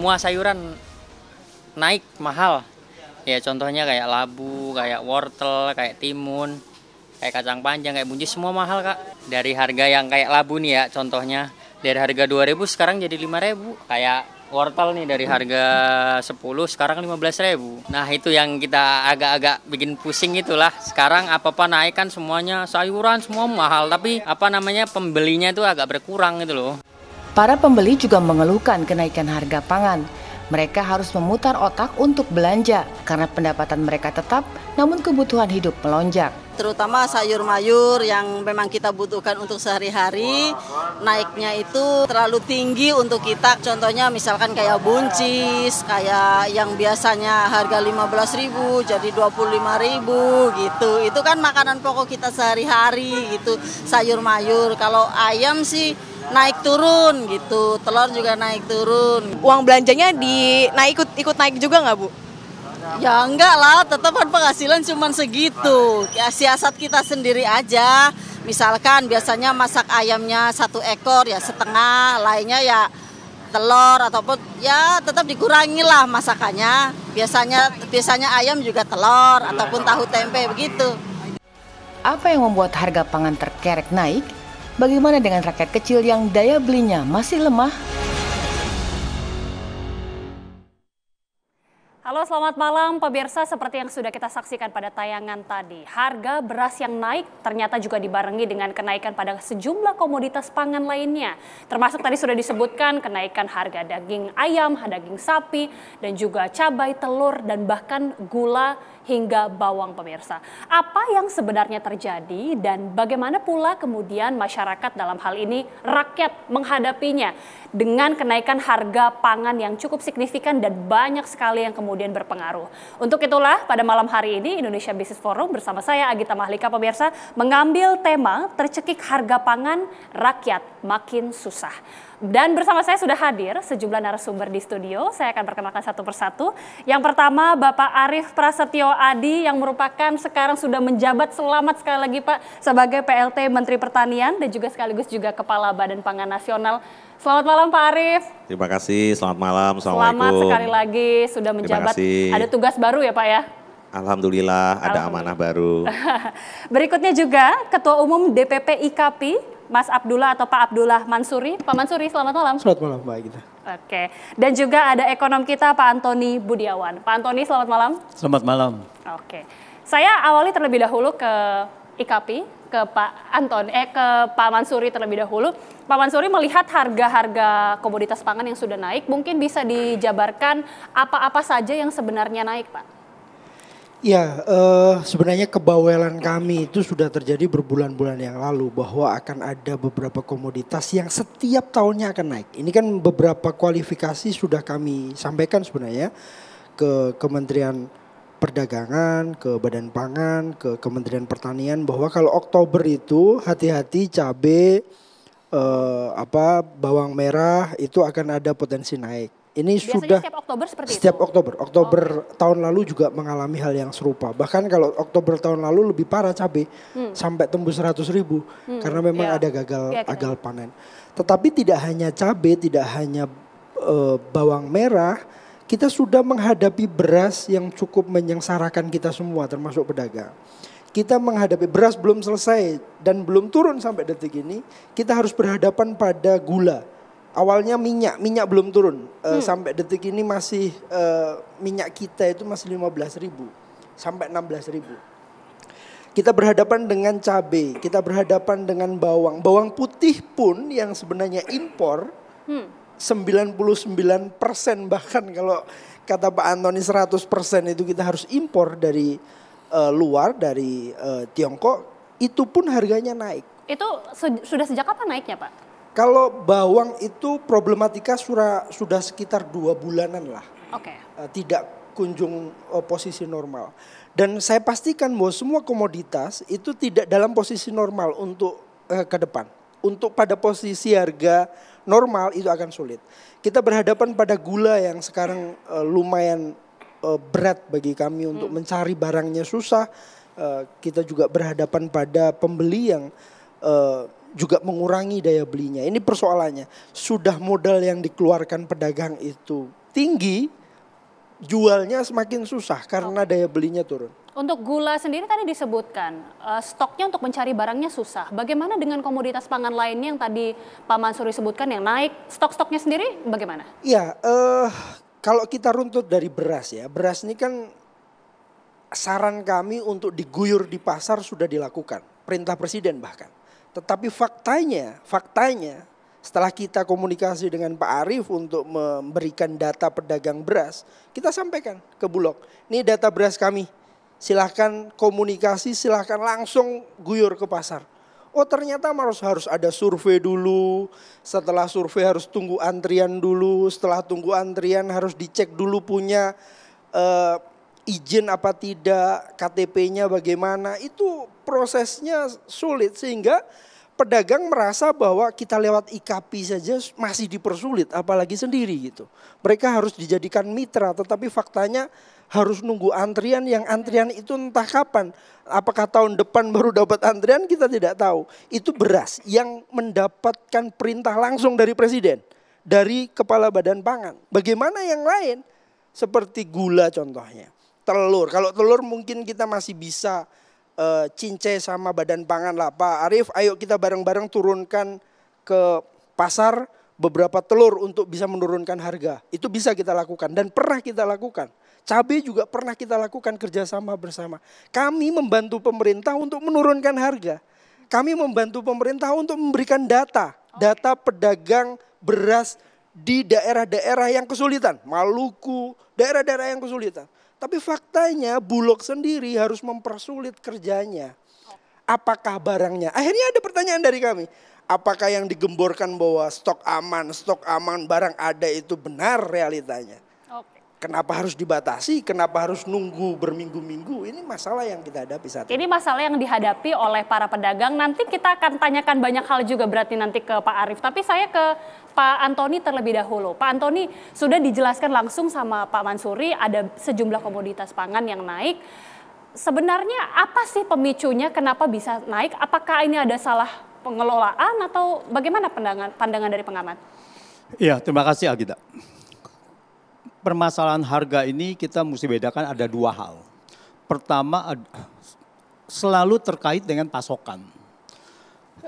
semua sayuran naik mahal. Ya contohnya kayak labu, kayak wortel, kayak timun, kayak kacang panjang, kayak buncis semua mahal Kak. Dari harga yang kayak labu nih ya contohnya, dari harga 2.000 sekarang jadi 5.000. Kayak wortel nih dari harga 10 sekarang 15.000. Nah itu yang kita agak-agak bikin pusing itulah. Sekarang apa-apa naik kan semuanya, sayuran semua mahal. Tapi pembelinya itu agak berkurang gitu loh. Para pembeli juga mengeluhkan kenaikan harga pangan. Mereka harus memutar otak untuk belanja karena pendapatan mereka tetap, namun kebutuhan hidup melonjak. Terutama sayur mayur yang memang kita butuhkan untuk sehari-hari, naiknya itu terlalu tinggi untuk kita. Contohnya misalkan kayak buncis, kayak yang biasanya harga 15.000 jadi 25.000 gitu. Itu kan makanan pokok kita sehari-hari gitu, sayur mayur. Kalau ayam sih naik turun gitu, telur juga naik turun. Uang belanjanya ikut naik juga nggak Bu? Ya enggak lah, tetap kan penghasilan cuma segitu. Ya siasat kita sendiri aja. Misalkan biasanya masak ayamnya 1 ekor ya setengah, lainnya ya telur ataupun ya tetap dikurangi lah masakannya. Biasanya ayam juga telur ataupun tahu tempe begitu. Apa yang membuat harga pangan terkerek naik? Bagaimana dengan rakyat kecil yang daya belinya masih lemah? Halo, selamat malam pemirsa. Seperti yang sudah kita saksikan pada tayangan tadi, harga beras yang naik ternyata juga dibarengi dengan kenaikan pada sejumlah komoditas pangan lainnya. Termasuk tadi sudah disebutkan kenaikan harga daging ayam, daging sapi, dan juga cabai, telur, dan bahkan gula hingga bawang pemirsa. Apa yang sebenarnya terjadi dan bagaimana pula kemudian masyarakat dalam hal ini rakyat menghadapinya dengan kenaikan harga pangan yang cukup signifikan dan banyak sekali yang kemudian berpengaruh. Untuk itulah pada malam hari ini Indonesia Business Forum bersama saya Agita Mahlika pemirsa mengambil tema tercekik harga pangan rakyat makin susah. Dan bersama saya sudah hadir sejumlah narasumber di studio. Saya akan perkenalkan satu persatu. Yang pertama Bapak Arief Prasetyo Adi yang merupakan sekarang sudah menjabat, selamat sekali lagi Pak, sebagai PLT Menteri Pertanian dan juga sekaligus juga Kepala Badan Pangan Nasional. Selamat malam Pak Arief. Terima kasih, selamat malam. Assalamualaikum. Selamat sekali lagi sudah menjabat. Ada tugas baru ya Pak ya? Alhamdulillah ada amanah baru. Berikutnya juga Ketua Umum DPP IKAPI, Mas Abdullah atau Pak Abdullah Mansuri. Pak Mansuri, selamat malam. Selamat malam Mbak Gita. Oke, dan juga ada ekonom kita Pak Antoni Budiawan. Pak Antoni, selamat malam. Selamat malam. Oke, saya awali terlebih dahulu ke IKAPI, ke Pak Mansuri terlebih dahulu. Pak Mansuri, melihat harga-harga komoditas pangan yang sudah naik, mungkin bisa dijabarkan apa-apa saja yang sebenarnya naik, Pak? Ya, sebenarnya kebawelan kami itu sudah terjadi berbulan-bulan yang lalu bahwa akan ada beberapa komoditas yang setiap tahunnya akan naik. Ini kan beberapa kualifikasi sudah kami sampaikan sebenarnya ke Kementerian Perdagangan, ke Badan Pangan, ke Kementerian Pertanian bahwa kalau Oktober itu hati-hati cabai, bawang merah itu akan ada potensi naik. Ini biasanya sudah setiap Oktober seperti setiap itu? Oktober tahun lalu juga mengalami hal yang serupa. Bahkan kalau Oktober tahun lalu lebih parah cabai sampai tembus 100.000 karena memang ada gagal panen. Tetapi tidak hanya cabai, tidak hanya bawang merah, kita sudah menghadapi beras yang cukup menyengsarakan kita semua termasuk pedagang. Kita menghadapi beras belum selesai dan belum turun sampai detik ini, kita harus berhadapan pada gula. Awalnya minyak belum turun, sampai detik ini masih minyak kita itu masih 15.000 sampai 16.000. Kita berhadapan dengan cabai, kita berhadapan dengan bawang putih pun yang sebenarnya impor 99% bahkan kalau kata Pak Antoni 100% itu kita harus impor dari luar dari Tiongkok, itu pun harganya naik. Itu sudah sejak kapan naiknya Pak? Kalau bawang itu problematika sudah sekitar 2 bulanan lah. Oke. Tidak kunjung posisi normal. Dan saya pastikan bahwa semua komoditas itu tidak dalam posisi normal untuk ke depan. Untuk pada posisi harga normal itu akan sulit. Kita berhadapan pada gula yang sekarang lumayan berat bagi kami untuk mencari barangnya susah. Kita juga berhadapan pada pembeli yang juga mengurangi daya belinya. Ini persoalannya. Sudah modal yang dikeluarkan pedagang itu tinggi, jualnya semakin susah karena daya belinya turun. Untuk gula sendiri tadi disebutkan stoknya untuk mencari barangnya susah. Bagaimana dengan komoditas pangan lainnya yang tadi Pak Mansuri sebutkan yang naik, stok-stoknya sendiri bagaimana? Iya, kalau kita runtut dari beras ya, beras ini kan saran kami untuk diguyur di pasar sudah dilakukan, perintah presiden bahkan. Tetapi faktanya setelah kita komunikasi dengan Pak Arief untuk memberikan data pedagang beras, kita sampaikan ke Bulog, ini data beras kami. Silahkan komunikasi, silahkan langsung guyur ke pasar. Oh ternyata harus ada survei dulu, setelah survei harus tunggu antrian dulu, setelah tunggu antrian harus dicek dulu punya izin apa tidak, KTP-nya bagaimana, itu prosesnya sulit sehingga pedagang merasa bahwa kita lewat IKP saja masih dipersulit, apalagi sendiri gitu. Mereka harus dijadikan mitra, tetapi faktanya harus nunggu antrian, yang antrian itu entah kapan. Apakah tahun depan baru dapat antrian, kita tidak tahu. Itu beras yang mendapatkan perintah langsung dari presiden, dari kepala badan pangan. Bagaimana yang lain? Seperti gula contohnya. Telur, kalau telur mungkin kita masih bisa cincai sama badan pangan lah. Pak Arief, ayo kita bareng-bareng turunkan ke pasar beberapa telur untuk bisa menurunkan harga. Itu bisa kita lakukan dan pernah kita lakukan. Cabai juga pernah kita lakukan kerjasama bersama. Kami membantu pemerintah untuk menurunkan harga. Kami membantu pemerintah untuk memberikan data pedagang beras di daerah-daerah yang kesulitan. Maluku, daerah-daerah yang kesulitan. Tapi faktanya Bulog sendiri harus mempersulit kerjanya. Apakah barangnya? Akhirnya ada pertanyaan dari kami. Apakah yang digemborkan bahwa stok aman, barang ada itu benar realitanya? Kenapa harus dibatasi? Kenapa harus nunggu berminggu-minggu? Ini masalah yang kita hadapi saat ini. Ini masalah yang dihadapi oleh para pedagang. Nanti kita akan tanyakan banyak hal juga berarti nanti ke Pak Arief. Tapi saya ke Pak Antoni terlebih dahulu. Pak Antoni, sudah dijelaskan langsung sama Pak Mansuri ada sejumlah komoditas pangan yang naik. Sebenarnya apa sih pemicunya kenapa bisa naik? Apakah ini ada salah pengelolaan atau bagaimana pandangan dari pengamat? Iya, terima kasih Algida. Permasalahan harga ini kita mesti bedakan ada dua hal. Pertama selalu terkait dengan pasokan.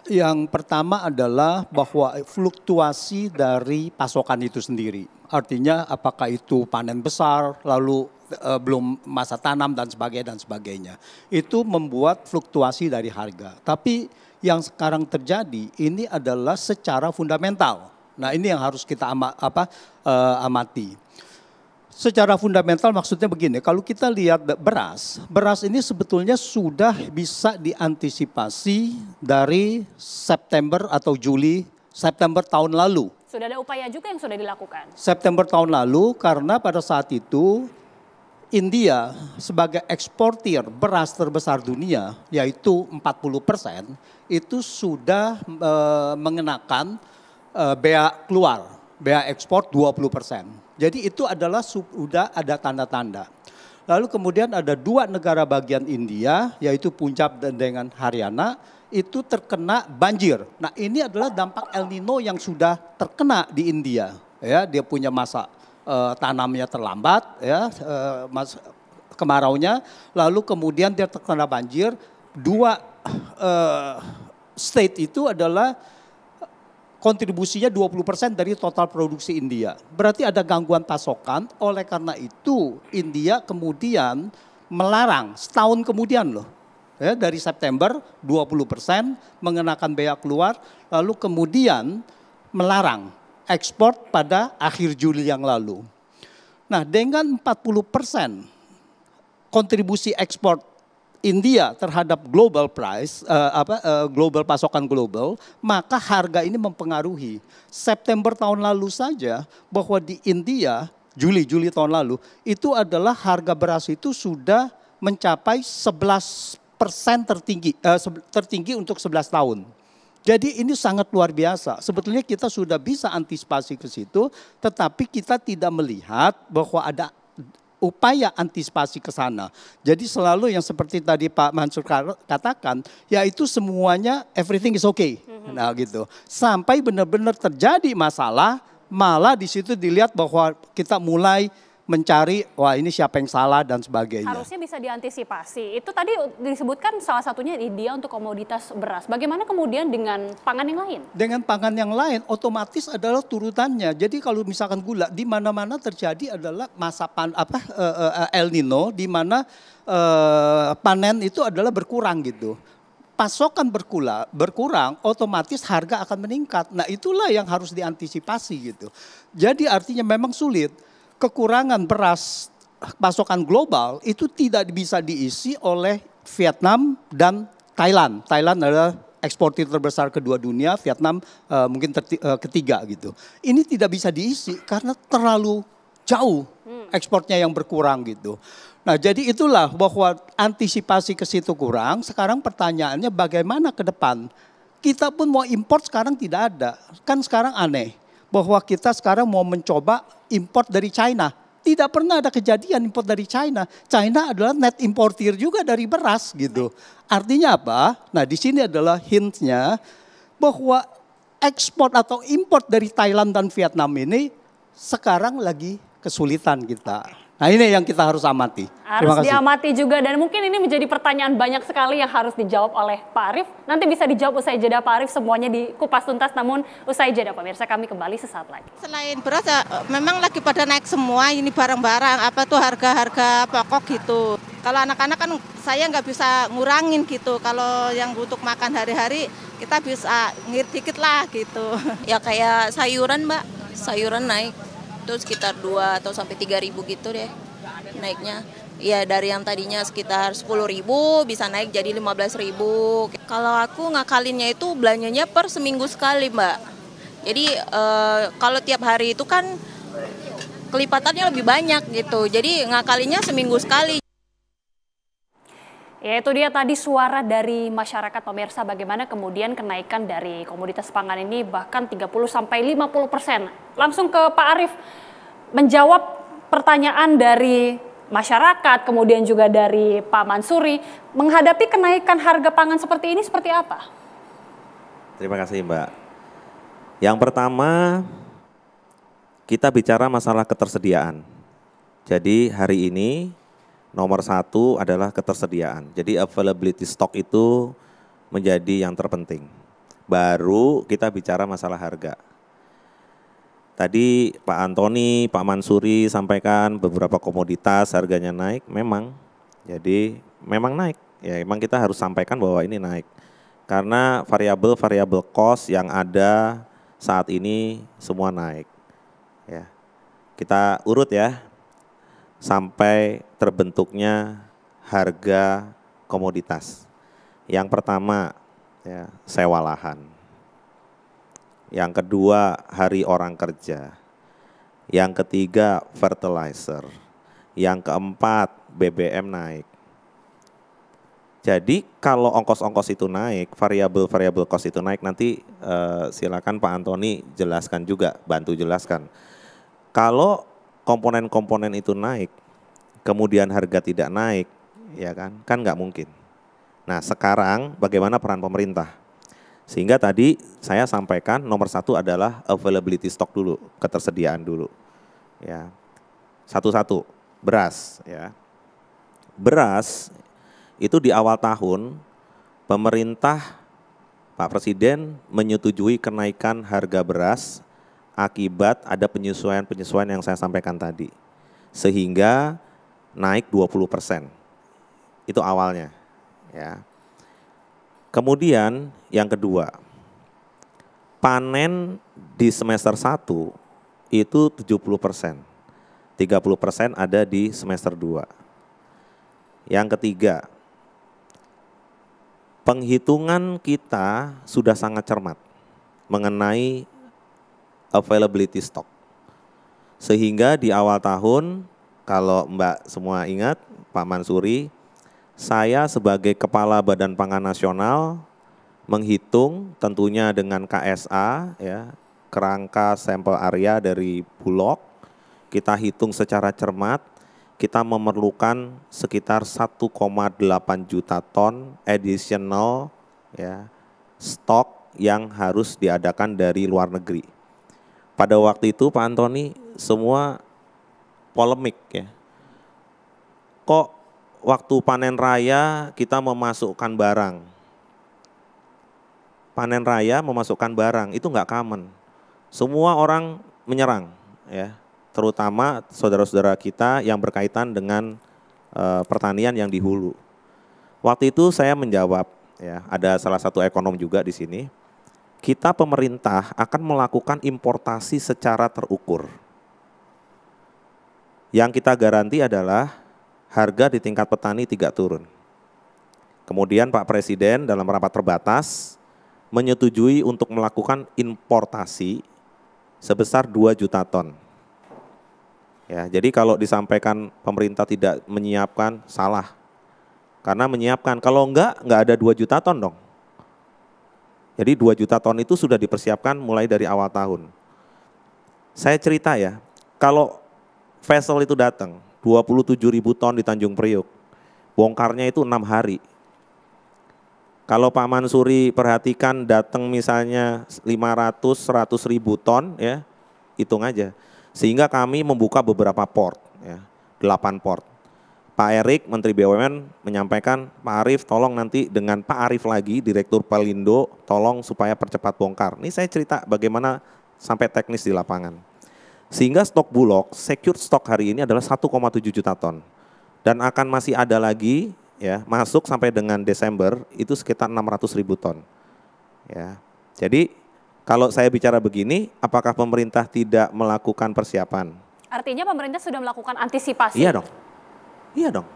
Yang pertama adalah bahwa fluktuasi dari pasokan itu sendiri. Artinya apakah itu panen besar lalu belum masa tanam dan sebagainya. Itu membuat fluktuasi dari harga. Tapi yang sekarang terjadi ini adalah secara fundamental. Nah ini yang harus kita amati. Secara fundamental maksudnya begini, kalau kita lihat beras ini sebetulnya sudah bisa diantisipasi dari September atau September tahun lalu. Sudah ada upaya juga yang sudah dilakukan. September tahun lalu karena pada saat itu India sebagai eksportir beras terbesar dunia yaitu 40% itu sudah mengenakan bea keluar, bea ekspor 20%. Jadi itu adalah sudah ada tanda-tanda. Lalu kemudian ada dua negara bagian India yaitu Punjab dan dengan Haryana itu terkena banjir. Nah ini adalah dampak El Nino yang sudah terkena di India. Ya, dia punya masa tanamnya terlambat, ya, kemaraunya. Lalu kemudian dia terkena banjir. Dua state itu adalah kontribusinya 20% dari total produksi India. Berarti ada gangguan pasokan, oleh karena itu India kemudian melarang setahun kemudian loh. Ya, dari September 20% mengenakan bea keluar, lalu kemudian melarang ekspor pada akhir Juli yang lalu. Nah dengan 40% kontribusi ekspor India terhadap global price, global pasokan global, maka harga ini mempengaruhi. September tahun lalu saja bahwa di India, Juli tahun lalu, itu adalah harga beras itu sudah mencapai 11% tertinggi untuk 11 tahun. Jadi ini sangat luar biasa. Sebetulnya kita sudah bisa antisipasi ke situ, tetapi kita tidak melihat bahwa ada upaya antisipasi ke sana. Jadi selalu yang seperti tadi Pak Mansur katakan, yaitu semuanya everything is okay. Nah gitu. Sampai benar-benar terjadi masalah, malah di situ dilihat bahwa kita mulai mencari, wah ini siapa yang salah dan sebagainya. Harusnya bisa diantisipasi. Itu tadi disebutkan salah satunya India untuk komoditas beras. Bagaimana kemudian dengan pangan yang lain? Dengan pangan yang lain otomatis adalah turutannya. Jadi kalau misalkan gula di mana-mana terjadi adalah masa El Nino, di mana panen itu adalah berkurang gitu. Pasokan berkurang, otomatis harga akan meningkat. Nah itulah yang harus diantisipasi gitu. Jadi artinya memang sulit. Kekurangan beras pasokan global itu tidak bisa diisi oleh Vietnam dan Thailand. Thailand adalah eksportir terbesar kedua dunia, Vietnam mungkin ketiga gitu. Ini tidak bisa diisi karena terlalu jauh ekspornya yang berkurang gitu. Nah jadi itulah bahwa antisipasi ke situ kurang, sekarang pertanyaannya bagaimana ke depan. Kita pun mau import sekarang tidak ada, kan sekarang aneh. Bahwa kita sekarang mau mencoba import dari China. Tidak pernah ada kejadian import dari China. China adalah net importir juga dari beras gitu. Artinya apa? Nah di sini adalah hintnya bahwa ekspor atau import dari Thailand dan Vietnam ini sekarang lagi kesulitan kita. Nah ini yang kita harus amati. Harus diamati juga dan mungkin ini menjadi pertanyaan banyak sekali yang harus dijawab oleh Pak Arief. Nanti bisa dijawab usai jeda Pak Arief, semuanya di kupas tuntas namun usai jeda pemirsa, kami kembali sesaat lagi. Selain beras ya, memang lagi pada naik semua ini barang-barang, apa tuh harga-harga pokok gitu. Kalau anak-anak kan saya nggak bisa ngurangin gitu, kalau yang untuk makan hari-hari kita bisa ngirit dikit lah gitu. Ya kayak sayuran Mbak, sayuran naik. Itu sekitar 2 atau sampai 3.000 gitu deh naiknya. Ya dari yang tadinya sekitar 10.000 bisa naik jadi 15.000. Kalau aku ngakalinnya itu belanjanya per seminggu sekali Mbak. Jadi kalau tiap hari itu kan kelipatannya lebih banyak gitu. Jadi ngakalinnya seminggu sekali. Ya itu dia tadi suara dari masyarakat pemirsa bagaimana kemudian kenaikan dari komoditas pangan ini bahkan 30-50%. Langsung ke Pak Arief menjawab pertanyaan dari masyarakat kemudian juga dari Pak Mansuri menghadapi kenaikan harga pangan seperti ini seperti apa? Terima kasih Mbak. Yang pertama kita bicara masalah ketersediaan. Jadi hari ini nomor 1 adalah ketersediaan. Jadi availability stock itu menjadi yang terpenting. Baru kita bicara masalah harga. Tadi Pak Antoni, Pak Mansuri sampaikan beberapa komoditas harganya naik, memang. Jadi memang naik. Ya memang kita harus sampaikan bahwa ini naik. Karena variabel-variabel cost yang ada saat ini semua naik. Ya. Kita urut ya. Sampai terbentuknya harga komoditas. Yang pertama ya, sewa lahan. Yang kedua hari orang kerja. Yang ketiga fertilizer. Yang keempat BBM naik. Jadi kalau ongkos-ongkos itu naik, variabel-variabel cost itu naik, nanti silakan Pak Antoni jelaskan juga, bantu jelaskan. Kalau komponen-komponen itu naik, kemudian harga tidak naik, ya kan nggak mungkin. Nah sekarang bagaimana peran pemerintah? Sehingga tadi saya sampaikan nomor 1 adalah availability stock dulu, ketersediaan dulu. Ya, satu-satu, beras. Ya, beras itu di awal tahun pemerintah Pak Presiden menyetujui kenaikan harga beras akibat ada penyesuaian-penyesuaian yang saya sampaikan tadi. Sehingga naik 20%. Itu awalnya. Ya. Kemudian yang kedua, panen di semester 1 itu 70%. 30% ada di semester 2. Yang ketiga, penghitungan kita sudah sangat cermat mengenai availability stock. Sehingga di awal tahun, kalau Mbak semua ingat, Pak Mansuri, saya sebagai Kepala Badan Pangan Nasional menghitung tentunya dengan KSA, ya, kerangka sampel area dari Bulog, kita hitung secara cermat, kita memerlukan sekitar 1,8 juta ton additional ya stok yang harus diadakan dari luar negeri. Pada waktu itu Pak Antoni semua polemik ya. Kok waktu panen raya kita memasukkan barang? Panen raya memasukkan barang itu nggak common. Semua orang menyerang ya. Terutama saudara-saudara kita yang berkaitan dengan pertanian yang di hulu. Waktu itu saya menjawab, ya, ada salah satu ekonom juga di sini. Kita pemerintah akan melakukan importasi secara terukur. Yang kita garanti adalah harga di tingkat petani tidak turun. Kemudian Pak Presiden dalam rapat terbatas menyetujui untuk melakukan importasi sebesar 2 juta ton. Ya, jadi kalau disampaikan pemerintah tidak menyiapkan, salah. Karena menyiapkan, kalau enggak ada 2 juta ton dong. Jadi 2 juta ton itu sudah dipersiapkan mulai dari awal tahun. Saya cerita ya, kalau vessel itu datang, 27.000 ton di Tanjung Priok, bongkarnya itu 6 hari. Kalau Pak Mansuri perhatikan datang misalnya 500-100.000 ton, ya hitung aja. Sehingga kami membuka beberapa port, ya, 8 port. Pak Erik, Menteri BUMN menyampaikan, Pak Arief tolong nanti dengan Pak Arief lagi, Direktur Pelindo, tolong supaya percepat bongkar. Ini saya cerita bagaimana sampai teknis di lapangan. Sehingga stok Bulog, secured stok hari ini adalah 1,7 juta ton. Dan akan masih ada lagi, ya, masuk sampai dengan Desember, itu sekitar 600.000 ton. Ya, jadi kalau saya bicara begini, apakah pemerintah tidak melakukan persiapan? Artinya pemerintah sudah melakukan antisipasi. Iya dong. Iya dong.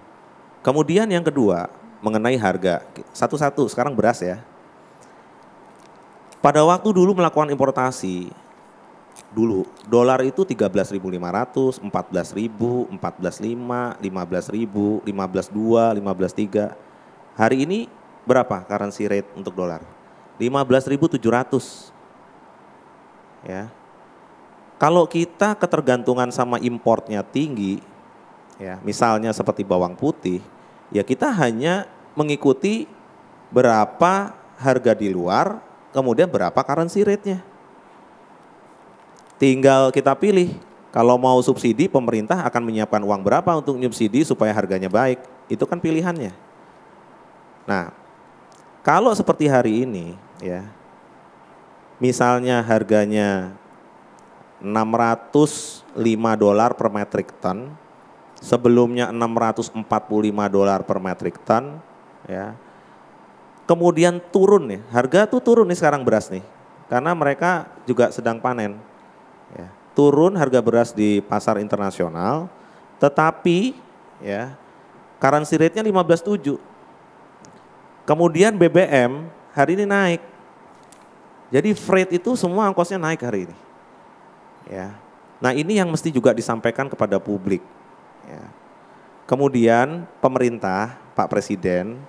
Kemudian yang kedua, mengenai harga. Satu-satu, sekarang beras ya. Pada waktu dulu melakukan importasi, dulu dolar itu 13.500, 14.000, 14.500, 15.000, 15.200, 15.300. Hari ini berapa currency rate untuk dolar? 15.700. Ya, kalau kita ketergantungan sama importnya tinggi, ya, misalnya seperti bawang putih, ya kita hanya mengikuti berapa harga di luar, kemudian berapa currency rate-nya. Tinggal kita pilih, kalau mau subsidi pemerintah akan menyiapkan uang berapa untuk subsidi supaya harganya baik, itu kan pilihannya. Nah, kalau seperti hari ini, ya, misalnya harganya $605 per metric ton, sebelumnya $645 per metric ton, ya. Kemudian turun nih, harga tuh turun nih sekarang beras nih, karena mereka juga sedang panen. Ya, turun harga beras di pasar internasional, tetapi ya currency rate-nya 15.7. Kemudian BBM hari ini naik. Jadi freight itu semua ongkosnya naik hari ini. Ya. Nah, ini yang mesti juga disampaikan kepada publik. Ya. Kemudian pemerintah, Pak Presiden,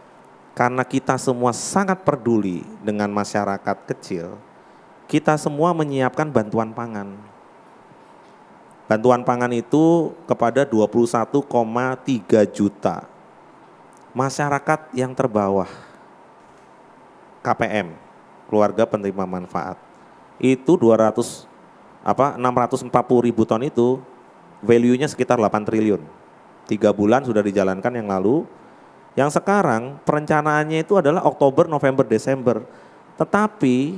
karena kita semua sangat peduli dengan masyarakat kecil, kita semua menyiapkan bantuan pangan. Bantuan pangan itu kepada 21,3 juta masyarakat yang terbawah, KPM, keluarga penerima manfaat. Itu 640.000 ton itu value-nya sekitar 8 triliun. 3 bulan sudah dijalankan yang lalu. Yang sekarang perencanaannya itu adalah Oktober, November, Desember. Tetapi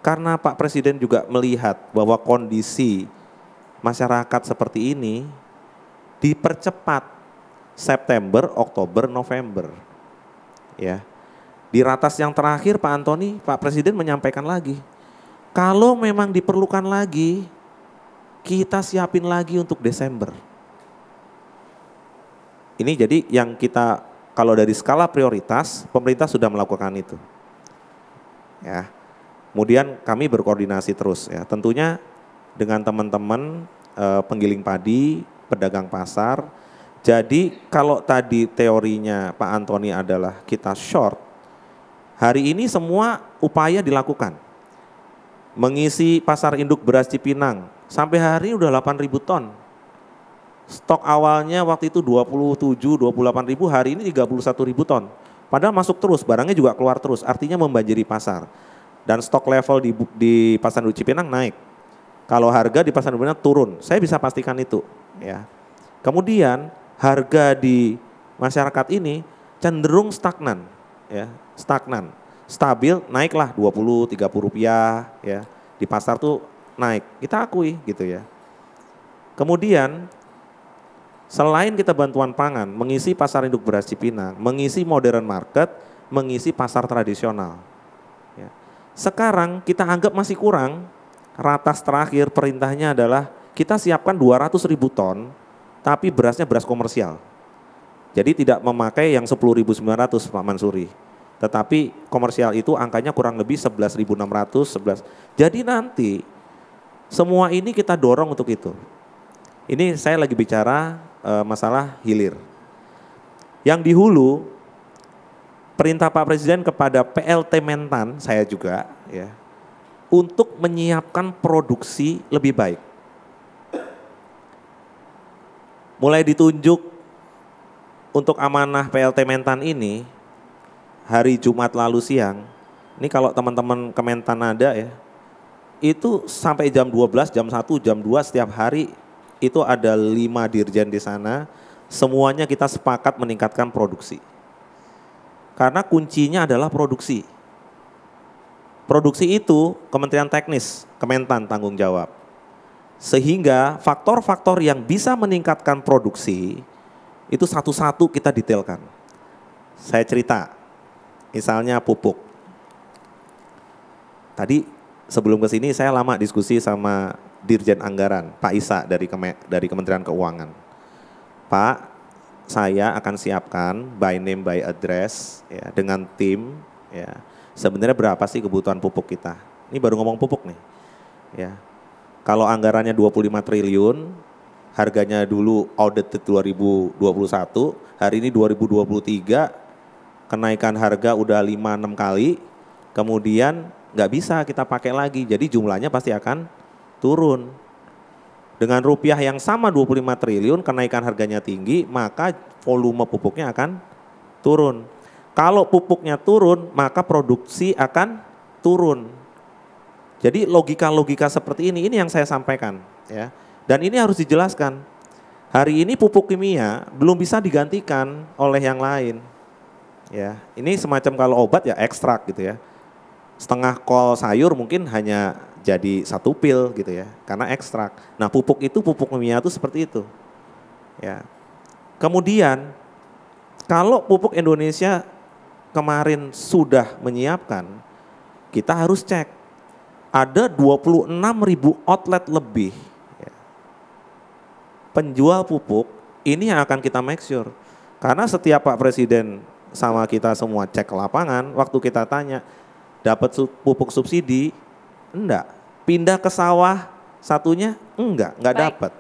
karena Pak Presiden juga melihat bahwa kondisi masyarakat seperti ini, dipercepat September, Oktober, November. Ya. Di ratas yang terakhir Pak Antoni, Pak Presiden menyampaikan lagi, kalau memang diperlukan lagi, kita siapin lagi untuk Desember. Ini jadi yang kita, kalau dari skala prioritas, pemerintah sudah melakukan itu. Ya. Kemudian kami berkoordinasi terus ya, tentunya dengan teman-teman penggiling padi, pedagang pasar. Jadi kalau tadi teorinya Pak Antoni adalah kita short, hari ini semua upaya dilakukan. Mengisi pasar induk beras Cipinang, sampai hari ini udah 8.000 ton. Stok awalnya waktu itu 27, 28 ribu, hari ini 31 ribu ton. Padahal masuk terus, barangnya juga keluar terus, artinya membanjiri pasar. Dan stok level di pasar induk Cipinang naik. Kalau harga di pasar induk Cipinang turun, saya bisa pastikan itu. Ya. Kemudian harga di masyarakat ini cenderung stagnan, ya, stagnan, stabil, naiklah 20-30 rupiah, ya, di pasar tuh naik, kita akui gitu ya. Kemudian selain kita bantuan pangan, mengisi pasar induk beras Cipinang, mengisi modern market, mengisi pasar tradisional. Ya. Sekarang kita anggap masih kurang, ratas terakhir perintahnya adalah kita siapkan 200 ribu ton, tapi berasnya beras komersial. Jadi tidak memakai yang 10.900 Pak Mansuri. Tetapi komersial itu angkanya kurang lebih 11.600, 11. Jadi nanti semua ini kita dorong untuk itu. Ini saya lagi bicara masalah hilir. Yang di hulu, perintah Pak Presiden kepada PLT Mentan, saya juga ya, untuk menyiapkan produksi lebih baik. Mulai ditunjuk untuk amanah PLT Mentan ini, hari Jumat lalu siang, ini kalau teman-teman Kementan ada ya, itu sampai jam 12, jam 1, jam 2 setiap hari itu ada 5 dirjen di sana, semuanya kita sepakat meningkatkan produksi. Karena kuncinya adalah produksi. Produksi itu Kementerian Teknis, Kementan tanggung jawab. Sehingga faktor-faktor yang bisa meningkatkan produksi itu satu-satu kita detailkan. Saya cerita, misalnya pupuk. Tadi sebelum ke sini saya lama diskusi sama Dirjen Anggaran, Pak Isa dari Kementerian Keuangan. Pak, saya akan siapkan by name by address ya, dengan tim ya. Sebenarnya berapa sih kebutuhan pupuk kita? Ini baru ngomong pupuk nih. Ya. Kalau anggarannya 25 triliun, harganya dulu audited 2021, hari ini 2023, kenaikan harga udah 5-6 kali, kemudian nggak bisa kita pakai lagi, jadi jumlahnya pasti akan turun. Dengan rupiah yang sama 25 triliun, kenaikan harganya tinggi, maka volume pupuknya akan turun. Kalau pupuknya turun, maka produksi akan turun. Jadi logika-logika seperti ini yang saya sampaikan ya. Dan ini harus dijelaskan. Hari ini pupuk kimia belum bisa digantikan oleh yang lain. Ya, ini semacam kalau obat ya ekstrak gitu ya. Setengah kol sayur mungkin hanya jadi 1 pil gitu ya, karena ekstrak. Nah, pupuk kimia itu seperti itu. Ya. Kemudian kalau pupuk Indonesia kemarin sudah menyiapkan, kita harus cek. Ada 26.000 outlet lebih ya, penjual pupuk, ini yang akan kita make sure. Karena setiap Pak Presiden sama kita semua cek ke lapangan, waktu kita tanya, dapat pupuk subsidi? Enggak. Pindah ke sawah satunya? Enggak dapat.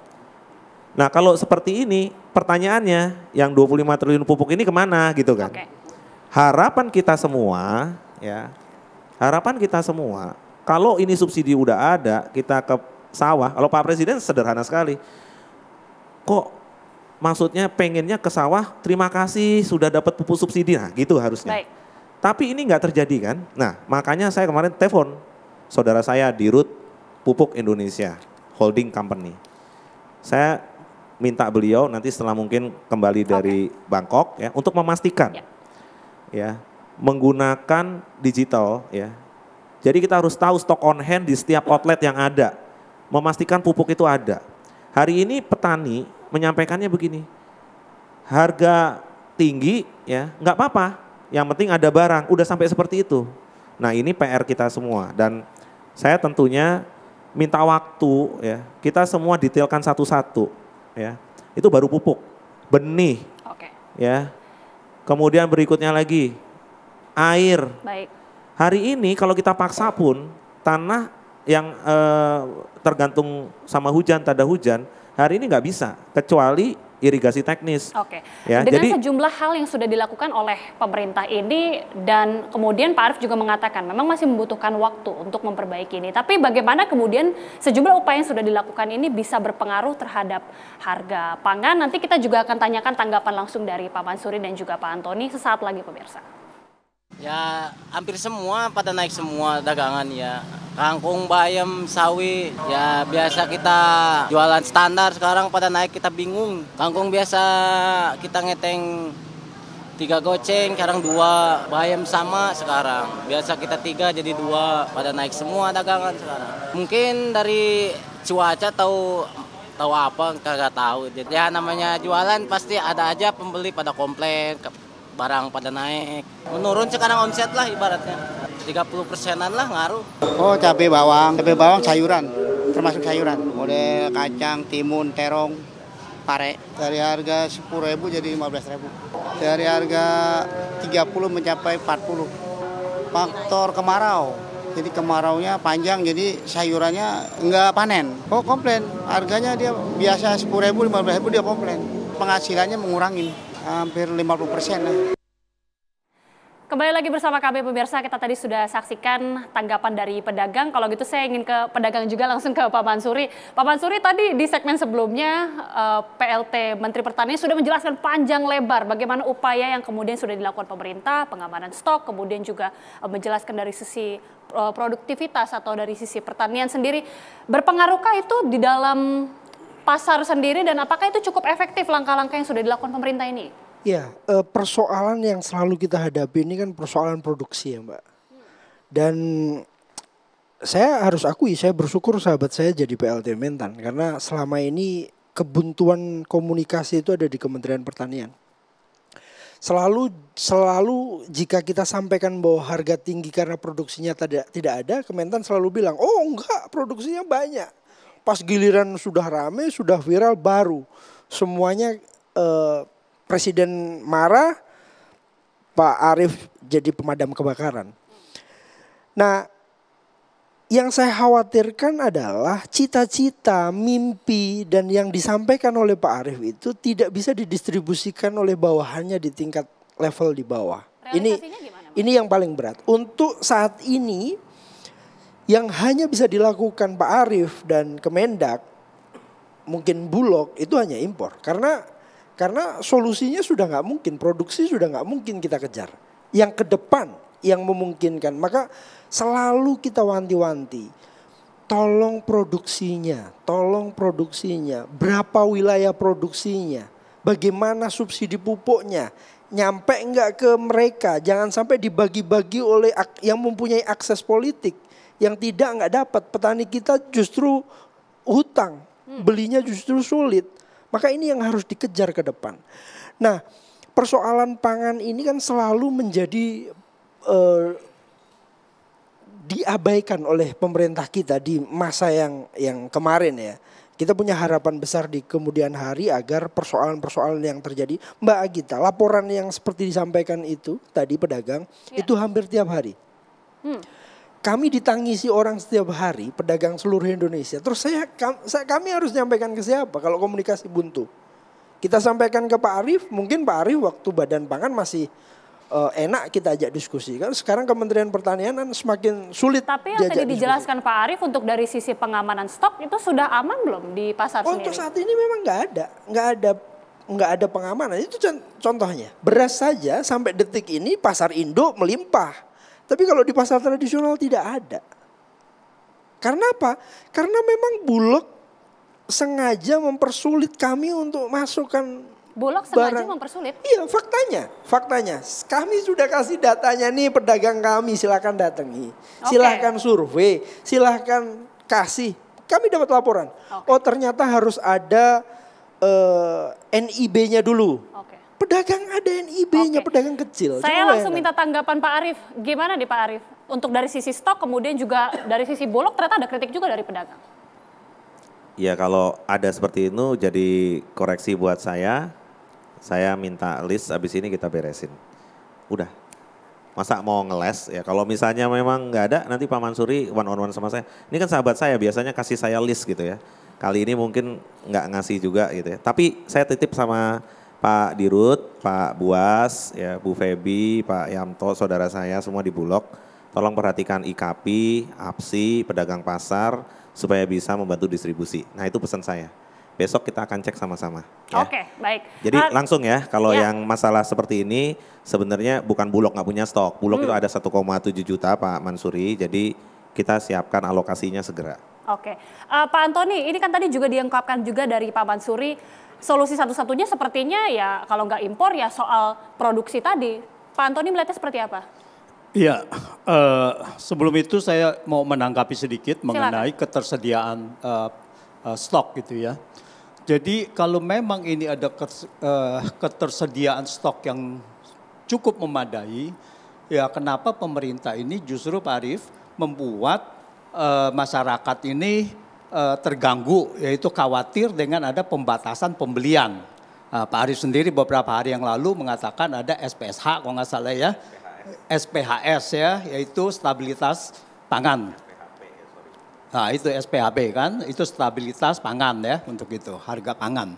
Nah kalau seperti ini, pertanyaannya yang 25 triliun pupuk ini kemana gitu kan? Okay. Harapan kita semua ya, kalau ini subsidi udah ada, kita ke sawah, kalau Pak Presiden sederhana sekali. Kok maksudnya pengennya ke sawah, terima kasih sudah dapat pupuk subsidi, nah gitu harusnya. Baik. Tapi ini nggak terjadi kan. Nah makanya saya kemarin telepon saudara saya Dirut Pupuk Indonesia, holding company. Saya minta beliau nanti setelah mungkin kembali dari Bangkok ya, untuk memastikan ya, menggunakan digital ya. Jadi kita harus tahu stok on hand di setiap outlet yang ada, memastikan pupuk itu ada. Hari ini petani menyampaikannya begini, harga tinggi ya nggak apa-apa, yang penting ada barang, udah sampai seperti itu. Nah ini PR kita semua dan saya tentunya minta waktu ya, kita semua detailkan satu-satu ya. Itu baru pupuk, benih ya. Kemudian berikutnya lagi air. Baik. Hari ini kalau kita paksa pun tanah yang tergantung sama hujan, tanda hujan, hari ini nggak bisa. Kecuali irigasi teknis. Oke. Ya, Dengan jadi sejumlah hal yang sudah dilakukan oleh pemerintah ini dan kemudian Pak Arief juga mengatakan memang masih membutuhkan waktu untuk memperbaiki ini. Tapi bagaimana kemudian sejumlah upaya yang sudah dilakukan ini bisa berpengaruh terhadap harga pangan? Nanti kita juga akan tanyakan tanggapan langsung dari Pak Mansuri dan juga Pak Antoni sesaat lagi pemirsa. Ya hampir semua pada naik semua dagangan ya. Kangkung, bayam, sawi, ya biasa kita jualan standar sekarang pada naik kita bingung. Kangkung biasa kita ngeteng 3 goceng, sekarang 2. Bayam sama sekarang. Biasa kita 3 jadi 2, pada naik semua dagangan sekarang. Mungkin dari cuaca tahu apa kagak tahu. Jadi ya namanya jualan pasti ada aja pembeli pada komplain. Barang pada naik. Menurun sekarang omset lah ibaratnya. 30%-an lah ngaruh. Oh cabai bawang sayuran, termasuk sayuran. Model kacang, timun, terong, pare. Dari harga 10.000 jadi 15.000. Dari harga 30 mencapai 40. Faktor kemarau. Jadi kemaraunya panjang, jadi sayurannya nggak panen. Oh komplain, harganya dia biasa 10.000, 15.000 dia komplain. Penghasilannya mengurangi. Hampir 50% lah. Kembali lagi bersama kami pemirsa, kita tadi sudah saksikan tanggapan dari pedagang. Kalau gitu saya ingin ke pedagang juga langsung ke Pak Mansuri. Pak Mansuri tadi di segmen sebelumnya PLT Menteri Pertanian sudah menjelaskan panjang lebar bagaimana upaya yang kemudian sudah dilakukan pemerintah, pengamanan stok, kemudian juga menjelaskan dari sisi produktivitas atau dari sisi pertanian sendiri. Berpengaruhkah itu di dalam pasar sendiri dan apakah itu cukup efektif langkah-langkah yang sudah dilakukan pemerintah ini? Ya, persoalan yang selalu kita hadapi ini kan persoalan produksi ya Mbak. Dan saya harus akui, saya bersyukur sahabat saya jadi PLT Mentan. Karena selama ini kebuntuan komunikasi itu ada di Kementerian Pertanian. Selalu jika kita sampaikan bahwa harga tinggi karena produksinya tidak ada, Kementan selalu bilang, oh enggak produksinya banyak. Pas giliran sudah rame, sudah viral, baru semuanya Presiden marah, Pak Arief jadi pemadam kebakaran. Nah, yang saya khawatirkan adalah cita-cita, mimpi, dan yang disampaikan oleh Pak Arief itu tidak bisa didistribusikan oleh bawahannya di tingkat level di bawah. Ini yang paling berat. Untuk saat ini, yang hanya bisa dilakukan Pak Arief dan Kemendak, mungkin Bulog, itu hanya impor. Karena solusinya sudah nggak mungkin, produksi sudah nggak mungkin kita kejar. Yang ke depan yang memungkinkan, maka selalu kita wanti-wanti, tolong produksinya, berapa wilayah produksinya, bagaimana subsidi pupuknya, nyampe nggak ke mereka, jangan sampai dibagi-bagi oleh yang mempunyai akses politik. Yang tidak nggak dapat, petani kita justru hutang, belinya justru sulit. Maka ini yang harus dikejar ke depan. Nah, persoalan pangan ini kan selalu menjadi diabaikan oleh pemerintah kita di masa yang kemarin ya. Kita punya harapan besar di kemudian hari agar persoalan-persoalan yang terjadi. Mbak Agita, laporan yang seperti disampaikan itu tadi pedagang itu hampir tiap hari. Kami ditangisi orang setiap hari, pedagang seluruh Indonesia. Terus kami harus nyampaikan ke siapa kalau komunikasi buntu? Kita sampaikan ke Pak Arief, mungkin Pak Arief waktu Badan Pangan masih enak kita ajak diskusi. Kan sekarang Kementerian Pertanian kan semakin sulit. Tapi yang tadi dijelaskan Pak Arief untuk dari sisi pengamanan stok itu sudah aman belum di pasar sendiri? Untuk saat ini memang nggak ada pengamanan. Itu contohnya. Beras saja sampai detik ini pasar Indo melimpah. Tapi kalau di pasar tradisional tidak ada. Karena apa? Karena memang Bulog sengaja mempersulit kami untuk masukkan Bulog sengaja mempersulit? Iya, faktanya. Kami sudah kasih datanya nih pedagang kami, silakan datangi. Silakan survei, silakan kasih. Kami dapat laporan. Oh ternyata harus ada NIB-nya dulu. Pedagang ada NIB-nya, pedagang kecil. Saya langsung minta tanggapan Pak Arief. Gimana nih Pak Arief? Untuk dari sisi stok, kemudian juga dari sisi Bulog ternyata ada kritik juga dari pedagang. Ya kalau ada seperti itu jadi koreksi buat saya minta list abis ini kita beresin. Udah. Masa mau ngeles ya kalau misalnya memang nggak ada nanti Pak Mansuri one on one sama saya. Ini kan sahabat saya biasanya kasih saya list gitu ya. Kali ini mungkin nggak ngasih juga gitu ya. Tapi saya titip sama Pak Dirut, Pak Buas, ya Bu Febi, Pak Yamto, saudara saya semua di Bulog. Tolong perhatikan IKP, APSI, pedagang pasar supaya bisa membantu distribusi. Nah itu pesan saya. Besok kita akan cek sama-sama. Ya. Oke, baik. Jadi langsung ya, kalau yang masalah seperti ini sebenarnya bukan Bulog nggak punya stok. Bulog itu ada 1,7 juta Pak Mansuri, jadi kita siapkan alokasinya segera. Oke, Pak Antoni, ini kan tadi juga diungkapkan juga dari Pak Mansuri, solusi satu-satunya sepertinya ya kalau nggak impor ya soal produksi tadi. Pak Antoni melihatnya seperti apa? Iya, sebelum itu saya mau menanggapi sedikit mengenai ketersediaan stok gitu ya. Jadi kalau memang ini ada ketersediaan stok yang cukup memadai, ya kenapa pemerintah ini justru Pak Arief membuat masyarakat ini terganggu, yaitu khawatir dengan ada pembatasan pembelian. Pak Arief sendiri beberapa hari yang lalu mengatakan ada SPSH kalau nggak salah ya, SPHS ya, yaitu stabilitas pangan. Nah itu SPHB kan, itu stabilitas pangan ya untuk itu, harga pangan.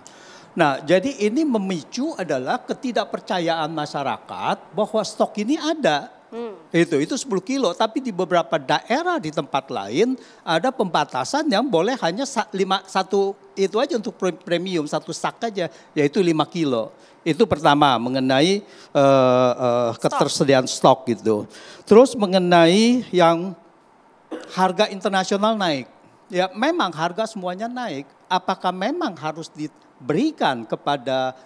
Nah jadi ini memicu adalah ketidakpercayaan masyarakat bahwa stok ini ada. Itu 10 kilo, tapi di beberapa daerah di tempat lain ada pembatasan yang boleh hanya satu itu aja untuk premium, satu sak aja, yaitu 5 kilo. Itu pertama mengenai ketersediaan stok gitu. Terus mengenai yang harga internasional naik, ya memang harga semuanya naik. Apakah memang harus diberikan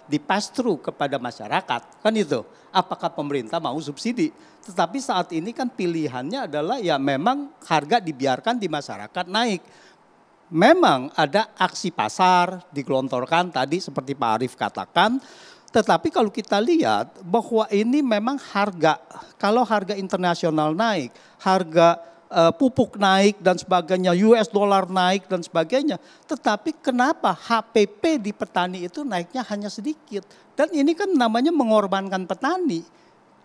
di pass through kepada masyarakat? Kan itu, apakah pemerintah mau subsidi? Tetapi saat ini kan pilihannya adalah ya memang harga dibiarkan di masyarakat naik. Memang ada aksi pasar digelontorkan tadi seperti Pak Arief katakan. Tetapi kalau kita lihat bahwa ini memang harga, kalau harga internasional naik, harga pupuk naik dan sebagainya, US dollar naik dan sebagainya. Tetapi kenapa HPP di petani itu naiknya hanya sedikit? Dan ini kan namanya mengorbankan petani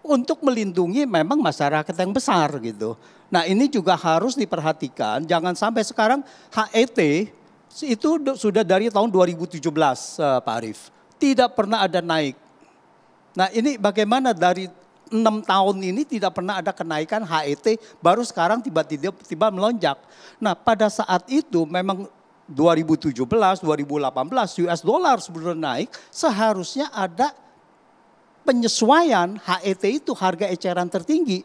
untuk melindungi memang masyarakat yang besar gitu. Nah ini juga harus diperhatikan, jangan sampai sekarang HET itu sudah dari tahun 2017 Pak Arief. Tidak pernah ada naik. Nah ini bagaimana dari 6 tahun ini tidak pernah ada kenaikan HET, baru sekarang tiba-tiba melonjak. Nah pada saat itu memang 2017, 2018 US dollar sebelum naik, seharusnya ada penyesuaian HET itu harga eceran tertinggi.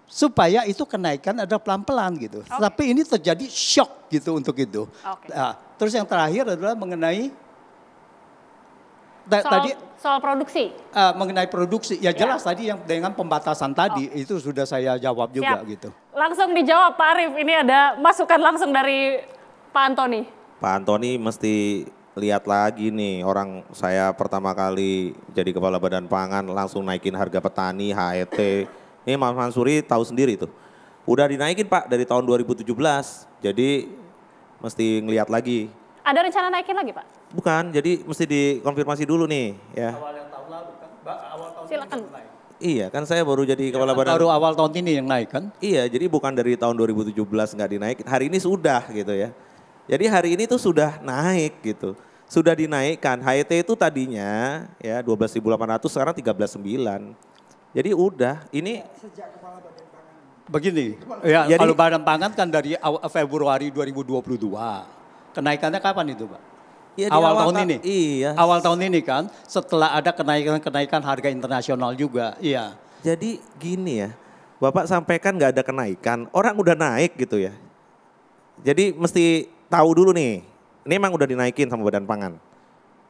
Supaya itu kenaikan ada pelan-pelan gitu. Tapi ini terjadi shock gitu untuk itu. Nah, terus yang terakhir adalah mengenai soal produksi. Mengenai produksi, ya jelas tadi yang dengan pembatasan tadi itu sudah saya jawab juga gitu. Langsung dijawab Pak Arief, ini ada masukan langsung dari Pak Antoni. Pak Antoni mesti lihat lagi nih, orang saya pertama kali jadi kepala badan pangan langsung naikin harga petani, HET. Ini Mas Mansuri tahu sendiri tuh. Udah dinaikin Pak dari tahun 2017, jadi mesti ngelihat lagi. Ada rencana naikin lagi Pak? Bukan, jadi mesti dikonfirmasi dulu nih ya. Awal yang tahun lalu kan, awal tahun silakan. Iya kan saya baru jadi kepala badan. Baru awal tahun ini yang naik kan? Iya, jadi bukan dari tahun 2017 nggak dinaikin, hari ini sudah gitu ya. Jadi hari ini tuh sudah naik gitu. Sudah dinaikkan, HET itu tadinya ya 12.800 sekarang 13.900. Jadi udah, ini begini, ya jadi, kalau badan pangan kan dari Februari 2022. Kenaikannya kapan itu Pak? Ya, awal tahun ini? Iya. Awal tahun ini kan, setelah ada kenaikan harga internasional juga, iya. Jadi gini ya, Bapak sampaikan nggak ada kenaikan, orang udah naik gitu ya. Jadi mesti tahu dulu nih, ini emang udah dinaikin sama Badan Pangan.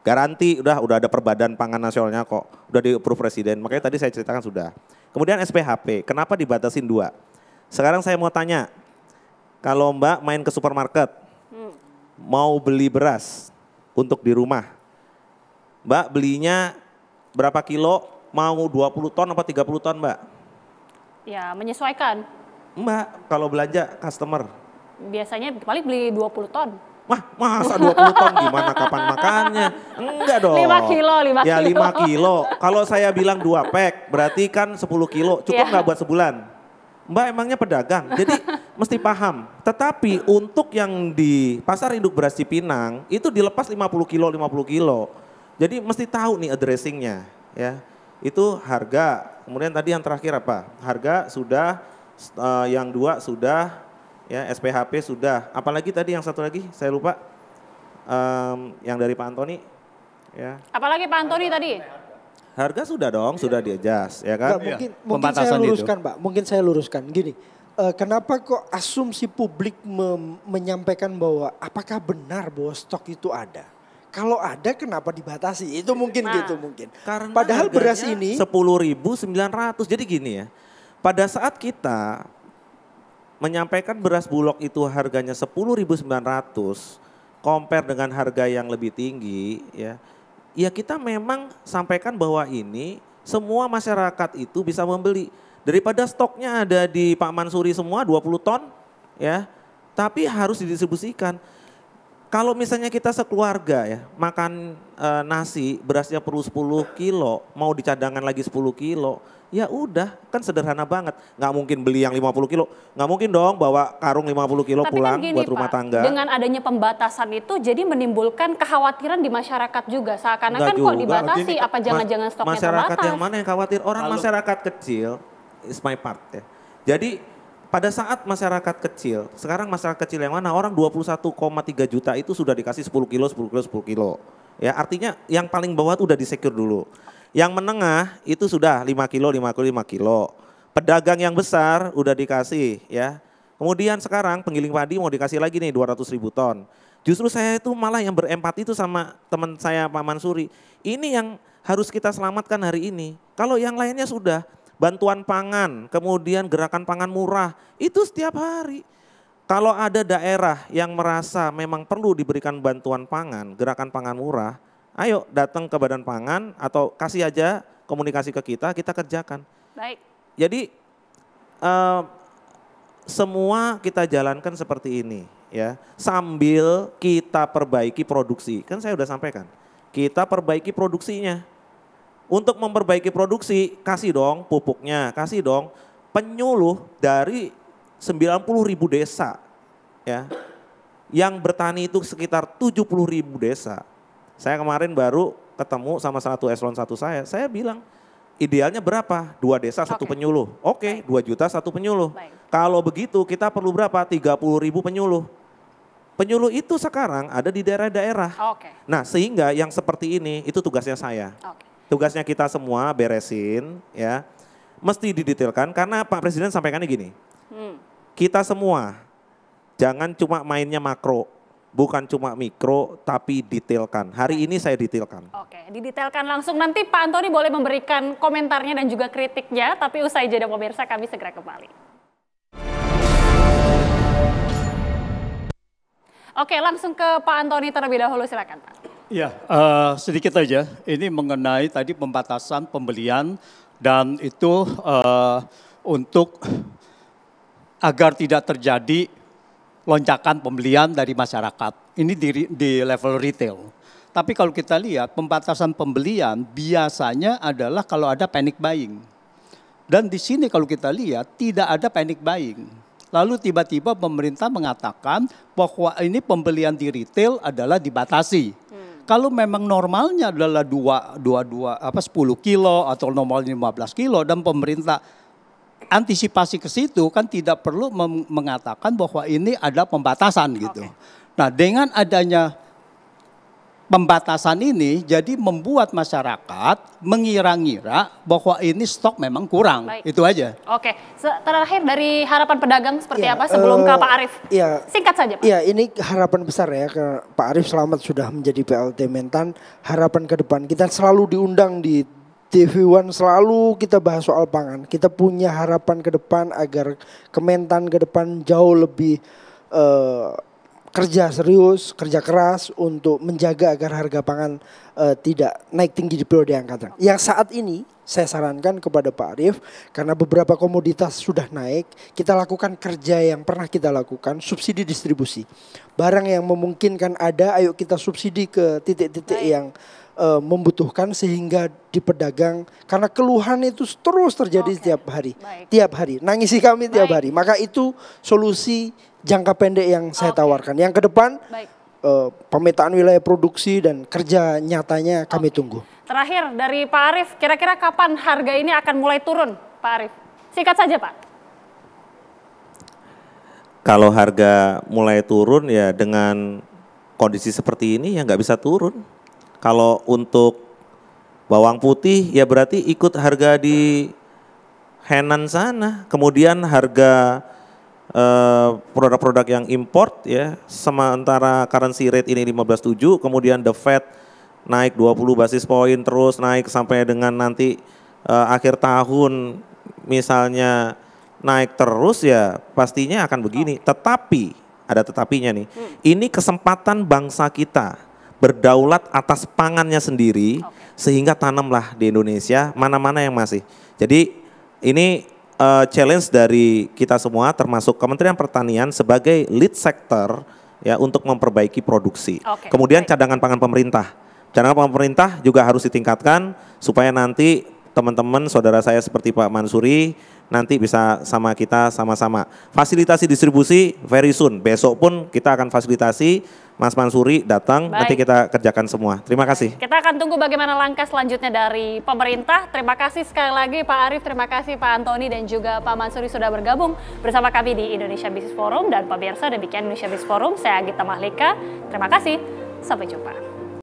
Garanti udah ada Perbadan Pangan Nasionalnya kok, udah di-approve Presiden, makanya tadi saya ceritakan sudah. Kemudian SPHP, kenapa dibatasin 2? Sekarang saya mau tanya, kalau Mbak main ke supermarket, mau beli beras untuk di rumah, Mbak belinya berapa kilo, mau 20 ton apa 30 ton Mbak? Ya menyesuaikan. Mbak kalau belanja customer. Biasanya paling beli 20 ton. Wah masa 20 ton gimana kapan makannya? Enggak dong. 5 kilo. Ya 5 kilo. Kalau saya bilang 2 pack berarti kan 10 kilo. Cukup nggak buat sebulan? Mbak emangnya pedagang? Jadi mesti paham. Tetapi untuk yang di pasar induk beras Cipinang itu dilepas 50 kilo. Jadi mesti tahu nih addressingnya ya. Itu harga, kemudian tadi yang terakhir apa? Harga sudah, yang 2 sudah, ya SPHP sudah. Apalagi tadi yang satu lagi saya lupa, yang dari Pak Antoni. Ya. Apalagi Pak Antoni tadi? Harga sudah dong, sudah di-adjust ya kan? Mungkin saya luruskan Pak, mungkin saya luruskan. Gini, kenapa kok asumsi publik menyampaikan bahwa apakah benar bahwa stok itu ada? Kalau ada kenapa dibatasi? Itu mungkin gitu mungkin. Karena padahal beras ini 10.900. Jadi gini ya. Pada saat kita menyampaikan beras Bulog itu harganya 10.900 compare dengan harga yang lebih tinggi ya. Ya kita memang sampaikan bahwa ini semua masyarakat itu bisa membeli. Daripada stoknya ada di Pak Mansuri semua 20 ton ya. Tapi harus didistribusikan. Kalau misalnya kita sekeluarga ya makan nasi berasnya perlu 10 kilo, mau dicadangan lagi 10 kilo, ya udah kan sederhana banget. Nggak mungkin beli yang 50 kilo, nggak mungkin dong bawa karung 50 kilo Tapi pulang kan gini, buat rumah Pak, tangga. dengan adanya pembatasan itu jadi menimbulkan kekhawatiran di masyarakat juga. Seakan-akan kok dibatasi, apa jangan-jangan stoknya masyarakat terbatas? yang mana yang khawatir? Orang masyarakat kecil, is my part ya. Jadi pada saat masyarakat kecil, sekarang masyarakat kecil yang mana? Orang 21,3 juta itu sudah dikasih 10 kilo. Ya artinya yang paling bawah itu udah disecure dulu. Yang menengah itu sudah 5 kilo. Pedagang yang besar udah dikasih ya. Kemudian sekarang penggiling padi mau dikasih lagi nih 200.000 ton. Justru saya itu malah yang berempati itu sama teman saya Pak Mansuri. Ini yang harus kita selamatkan hari ini. Kalau yang lainnya sudah. Bantuan pangan, kemudian gerakan pangan murah, itu setiap hari. Kalau ada daerah yang merasa memang perlu diberikan bantuan pangan, gerakan pangan murah, ayo datang ke Badan Pangan atau kasih aja komunikasi ke kita kerjakan. Baik. Jadi semua kita jalankan seperti ini ya, sambil kita perbaiki produksi. Kan saya sudah sampaikan, kita perbaiki produksinya. Untuk memperbaiki produksi, kasih dong pupuknya, kasih dong penyuluh dari 90.000 desa. Ya, yang bertani itu sekitar 70.000 desa. Saya kemarin baru ketemu sama satu eselon 1 saya bilang idealnya berapa? 2 desa 1 penyuluh. Oke, 2 juta 1 penyuluh. Kalau begitu kita perlu berapa? 30.000 penyuluh. Penyuluh itu sekarang ada di daerah-daerah. Nah sehingga yang seperti ini itu tugasnya saya. Tugasnya kita semua beresin ya, mesti didetailkan karena Pak Presiden sampaikannya gini, kita semua jangan cuma mainnya makro, bukan cuma mikro tapi detailkan. Hari ini saya detailkan. Oke, didetailkan langsung. Nanti Pak Antoni boleh memberikan komentarnya dan juga kritiknya, tapi usai jeda pemirsa kami segera kembali. Oke, langsung ke Pak Antoni terlebih dahulu, silakan Pak. Ya, sedikit aja. Ini mengenai tadi pembatasan pembelian dan itu untuk agar tidak terjadi lonjakan pembelian dari masyarakat. Ini di level retail. Tapi kalau kita lihat pembatasan pembelian biasanya adalah kalau ada panic buying. Dan di sini kalau kita lihat tidak ada panic buying. Lalu tiba-tiba pemerintah mengatakan bahwa ini pembelian di retail adalah dibatasi. Kalau memang normalnya adalah 10 kilo atau normalnya 15 kilo dan pemerintah antisipasi ke situ kan tidak perlu mengatakan bahwa ini ada pembatasan gitu. Nah, dengan adanya pembatasan ini jadi membuat masyarakat mengira-ngira bahwa ini stok memang kurang. Baik. Itu aja. Oke, terakhir dari harapan pedagang seperti apa sebelum ke Pak Arief? Singkat saja Pak. Iya, ini harapan besar ya ke Pak Arief Selamat sudah menjadi PLT Mentan. Harapan ke depan kita selalu diundang di TV One, selalu kita bahas soal pangan. Kita punya harapan ke depan agar Kementan ke depan jauh lebih kerja serius, kerja keras untuk menjaga agar harga pangan tidak naik tinggi di periode yang akan datang. Yang saat ini saya sarankan kepada Pak Arief, karena beberapa komoditas sudah naik, kita lakukan kerja yang pernah kita lakukan, subsidi distribusi. Barang yang memungkinkan ada, ayo kita subsidi ke titik-titik yang membutuhkan sehingga di pedagang, karena keluhan itu terus terjadi tiap hari nangisi kami tiap hari, maka itu solusi jangka pendek yang saya tawarkan. Yang ke depan pemetaan wilayah produksi dan kerja nyatanya kami tunggu. Terakhir dari Pak Arief, kira-kira kapan harga ini akan mulai turun, Pak Arief? Singkat saja, Pak. Kalau harga mulai turun ya dengan kondisi seperti ini ya nggak bisa turun. Kalau untuk bawang putih ya berarti ikut harga di Henan sana. Kemudian harga produk-produk yang import ya, sementara currency rate ini 15.7, kemudian the Fed naik 20 basis point terus naik sampai dengan nanti akhir tahun misalnya naik terus ya pastinya akan begini. Tetapi ada tetapinya nih. Ini kesempatan bangsa kita berdaulat atas pangannya sendiri, sehingga tanamlah di Indonesia mana-mana yang masih. Jadi ini challenge dari kita semua termasuk Kementerian Pertanian sebagai lead sector ya untuk memperbaiki produksi. Kemudian cadangan pangan pemerintah. Cadangan pangan pemerintah juga harus ditingkatkan supaya nanti teman-teman saudara saya seperti Pak Mansuri nanti bisa sama kita sama-sama. Fasilitasi distribusi very soon. Besok pun kita akan fasilitasi, Mas Mansuri datang, nanti kita kerjakan semua. Terima kasih. Kita akan tunggu bagaimana langkah selanjutnya dari pemerintah. Terima kasih sekali lagi Pak Arief, terima kasih Pak Antoni dan juga Pak Mansuri sudah bergabung bersama kami di Indonesia Business Forum. Dan pemirsa, demikian Indonesia Business Forum. Saya Agita Mahlika. Terima kasih. Sampai jumpa.